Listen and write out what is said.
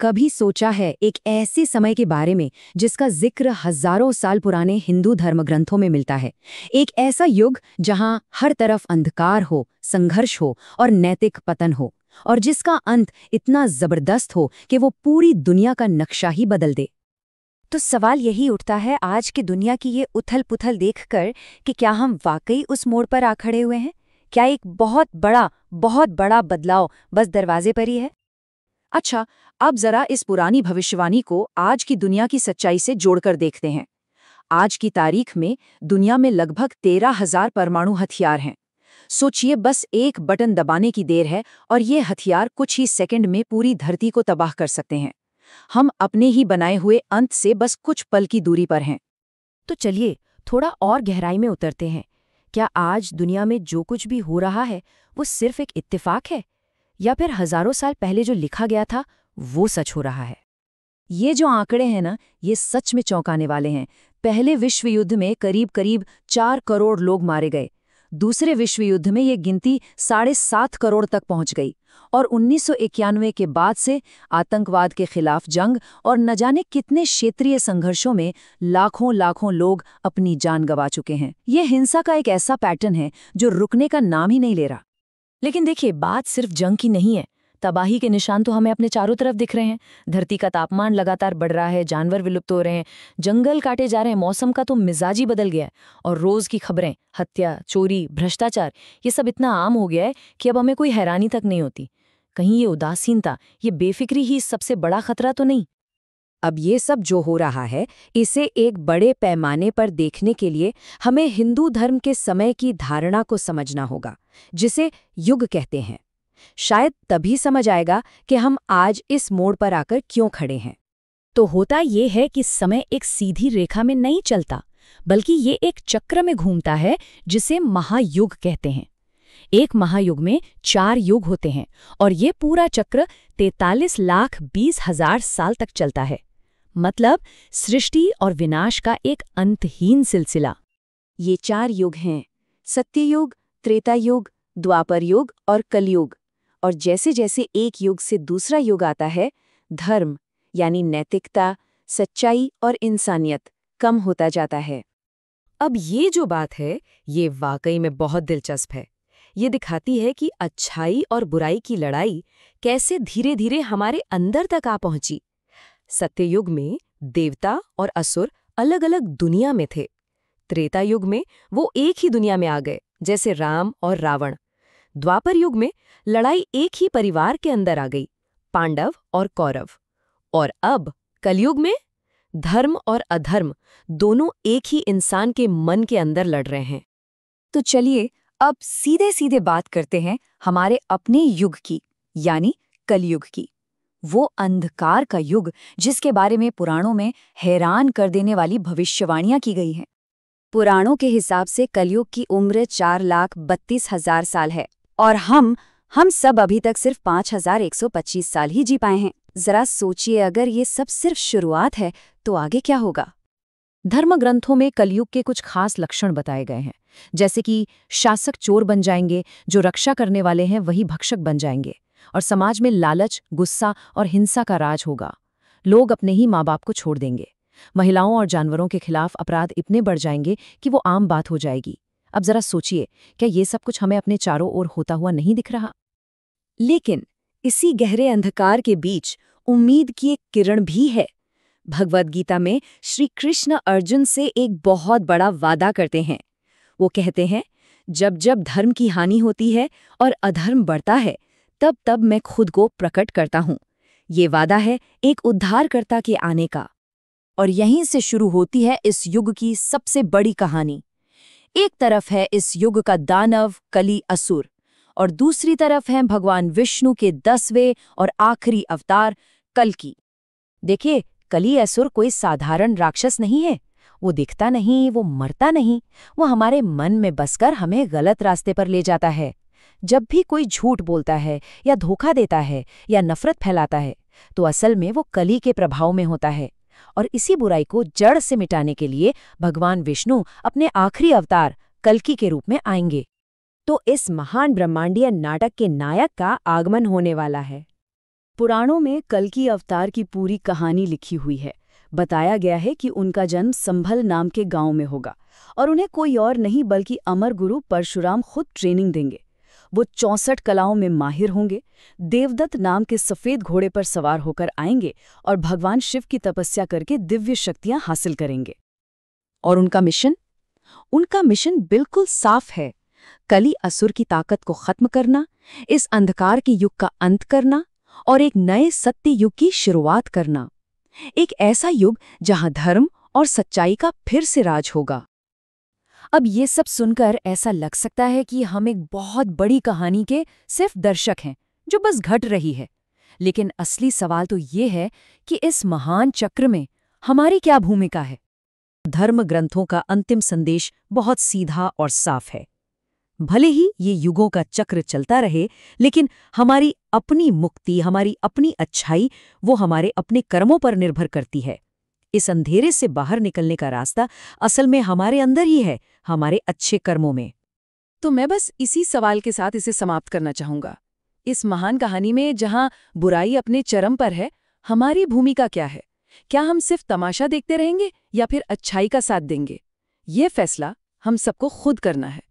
कभी सोचा है एक ऐसे समय के बारे में जिसका जिक्र हजारों साल पुराने हिंदू धर्म ग्रंथों में मिलता है? एक ऐसा युग जहां हर तरफ अंधकार हो, संघर्ष हो और नैतिक पतन हो, और जिसका अंत इतना जबरदस्त हो कि वो पूरी दुनिया का नक्शा ही बदल दे। तो सवाल यही उठता है आज की दुनिया की ये उथल-पुथल देखकर कि क्या हम वाकई उस मोड़ पर आ खड़े हुए हैं? क्या एक बहुत बड़ा बदलाव बस दरवाजे पर ही है? अच्छा, अब जरा इस पुरानी भविष्यवाणी को आज की दुनिया की सच्चाई से जोड़कर देखते हैं। आज की तारीख में दुनिया में लगभग 13,000 परमाणु हथियार हैं। सोचिए, बस एक बटन दबाने की देर है और ये हथियार कुछ ही सेकंड में पूरी धरती को तबाह कर सकते हैं। हम अपने ही बनाए हुए अंत से बस कुछ पल की दूरी पर हैं। तो चलिए थोड़ा और गहराई में उतरते हैं। क्या आज दुनिया में जो कुछ भी हो रहा है वो सिर्फ एक इत्तेफाक है, या फिर हजारों साल पहले जो लिखा गया था वो सच हो रहा है? ये जो आंकड़े हैं ना, ये सच में चौंकाने वाले हैं। पहले विश्व युद्ध में करीब करीब 4 करोड़ लोग मारे गए। दूसरे विश्व युद्ध में ये गिनती 7.5 करोड़ तक पहुंच गई। और 1991 के बाद से आतंकवाद के खिलाफ जंग और न जाने कितने क्षेत्रीय संघर्षों में लाखों लाखों लोग अपनी जान गंवा चुके हैं। ये हिंसा का एक ऐसा पैटर्न है जो रुकने का नाम ही नहीं ले रहा। लेकिन देखिए, बात सिर्फ जंग की नहीं है। तबाही के निशान तो हमें अपने चारों तरफ दिख रहे हैं। धरती का तापमान लगातार बढ़ रहा है, जानवर विलुप्त हो रहे हैं, जंगल काटे जा रहे हैं, मौसम का तो मिजाज ही बदल गया है। और रोज की खबरें, हत्या, चोरी, भ्रष्टाचार, ये सब इतना आम हो गया है कि अब हमें कोई हैरानी तक नहीं होती। कहीं ये उदासीनता, ये बेफिक्री ही सबसे बड़ा खतरा तो नहीं? अब ये सब जो हो रहा है, इसे एक बड़े पैमाने पर देखने के लिए हमें हिंदू धर्म के समय की धारणा को समझना होगा, जिसे युग कहते हैं। शायद तभी समझ आएगा कि हम आज इस मोड़ पर आकर क्यों खड़े हैं। तो होता ये है कि समय एक सीधी रेखा में नहीं चलता, बल्कि ये एक चक्र में घूमता है जिसे महायुग कहते हैं। एक महायुग में 4 युग होते हैं और ये पूरा चक्र 43,20,000 साल तक चलता है। मतलब सृष्टि और विनाश का एक अंतहीन सिलसिला। ये 4 युग हैं: सत्ययुग, त्रेता युग, द्वापर युग और कलयुग। और जैसे जैसे एक युग से दूसरा युग आता है, धर्म यानी नैतिकता, सच्चाई और इंसानियत कम होता जाता है। अब ये जो बात है, ये वाकई में बहुत दिलचस्प है। ये दिखाती है कि अच्छाई और बुराई की लड़ाई कैसे धीरे धीरे हमारे अंदर तक आ पहुंची। सत्ययुग में देवता और असुर अलग अलग दुनिया में थे। त्रेता युग में वो एक ही दुनिया में आ गए, जैसे राम और रावण। द्वापर युग में लड़ाई एक ही परिवार के अंदर आ गई, पांडव और कौरव। और अब कलयुग में धर्म और अधर्म दोनों एक ही इंसान के मन के अंदर लड़ रहे हैं। तो चलिए अब सीधे सीधे बात करते हैं हमारे अपने युग की, यानी कलयुग की। वो अंधकार का युग जिसके बारे में पुराणों में हैरान कर देने वाली भविष्यवाणियां की गई हैं। पुराणों के हिसाब से कलयुग की उम्र 4,32,000 साल है, और हम सब अभी तक सिर्फ 5,125 साल ही जी पाए हैं। जरा सोचिए, अगर ये सब सिर्फ शुरुआत है तो आगे क्या होगा? धर्म ग्रंथों में कलयुग के कुछ खास लक्षण बताए गए हैं, जैसे कि शासक चोर बन जाएंगे, जो रक्षा करने वाले हैं वही भक्षक बन जाएंगे, और समाज में लालच, गुस्सा और हिंसा का राज होगा। लोग अपने ही माँ बाप को छोड़ देंगे। महिलाओं और जानवरों के खिलाफ अपराध इतने बढ़ जाएंगे कि वो आम बात हो जाएगी। अब जरा सोचिए, क्या ये सब कुछ हमें अपने चारों ओर होता हुआ नहीं दिख रहा? लेकिन इसी गहरे अंधकार के बीच उम्मीद की एक किरण भी है। भगवद गीता में श्री कृष्ण अर्जुन से एक बहुत बड़ा वादा करते हैं। वो कहते हैं, जब जब धर्म की हानि होती है और अधर्म बढ़ता है, तब तब मैं खुद को प्रकट करता हूँ। ये वादा है एक उद्धारकर्ता के आने का। और यहीं से शुरू होती है इस युग की सबसे बड़ी कहानी। एक तरफ है इस युग का दानव कली असुर, और दूसरी तरफ है भगवान विष्णु के 10वें और आखिरी अवतार कल्कि। देखिए, कली असुर कोई साधारण राक्षस नहीं है। वो दिखता नहीं, वो मरता नहीं, वो हमारे मन में बसकर हमें गलत रास्ते पर ले जाता है। जब भी कोई झूठ बोलता है या धोखा देता है या नफरत फैलाता है, तो असल में वो कली के प्रभाव में होता है। और इसी बुराई को जड़ से मिटाने के लिए भगवान विष्णु अपने आखिरी अवतार कल्कि के रूप में आएंगे। तो इस महान ब्रह्मांडीय नाटक के नायक का आगमन होने वाला है। पुराणों में कल्कि अवतार की पूरी कहानी लिखी हुई है। बताया गया है कि उनका जन्म संभल नाम के गांव में होगा और उन्हें कोई और नहीं बल्कि अमर गुरु परशुराम खुद ट्रेनिंग देंगे। वो 64 कलाओं में माहिर होंगे, देवदत्त नाम के सफेद घोड़े पर सवार होकर आएंगे और भगवान शिव की तपस्या करके दिव्य शक्तियां हासिल करेंगे। और उनका मिशन? उनका मिशन बिल्कुल साफ है। कली असुर की ताकत को खत्म करना, इस अंधकार के युग का अंत करना और एक नए सत्य युग की शुरुआत करना। एक ऐसा युग जहां धर्म और सच्चाई का फिर से राज होगा। अब ये सब सुनकर ऐसा लग सकता है कि हम एक बहुत बड़ी कहानी के सिर्फ दर्शक हैं जो बस घट रही है। लेकिन असली सवाल तो ये है कि इस महान चक्र में हमारी क्या भूमिका है? धर्म ग्रंथों का अंतिम संदेश बहुत सीधा और साफ है। भले ही ये युगों का चक्र चलता रहे, लेकिन हमारी अपनी मुक्ति, हमारी अपनी अच्छाई, वो हमारे अपने कर्मों पर निर्भर करती है। इस अंधेरे से बाहर निकलने का रास्ता असल में हमारे अंदर ही है, हमारे अच्छे कर्मों में। तो मैं बस इसी सवाल के साथ इसे समाप्त करना चाहूंगा। इस महान कहानी में जहां बुराई अपने चरम पर है, हमारी भूमिका क्या है? क्या हम सिर्फ तमाशा देखते रहेंगे या फिर अच्छाई का साथ देंगे? ये फैसला हम सबको खुद करना है।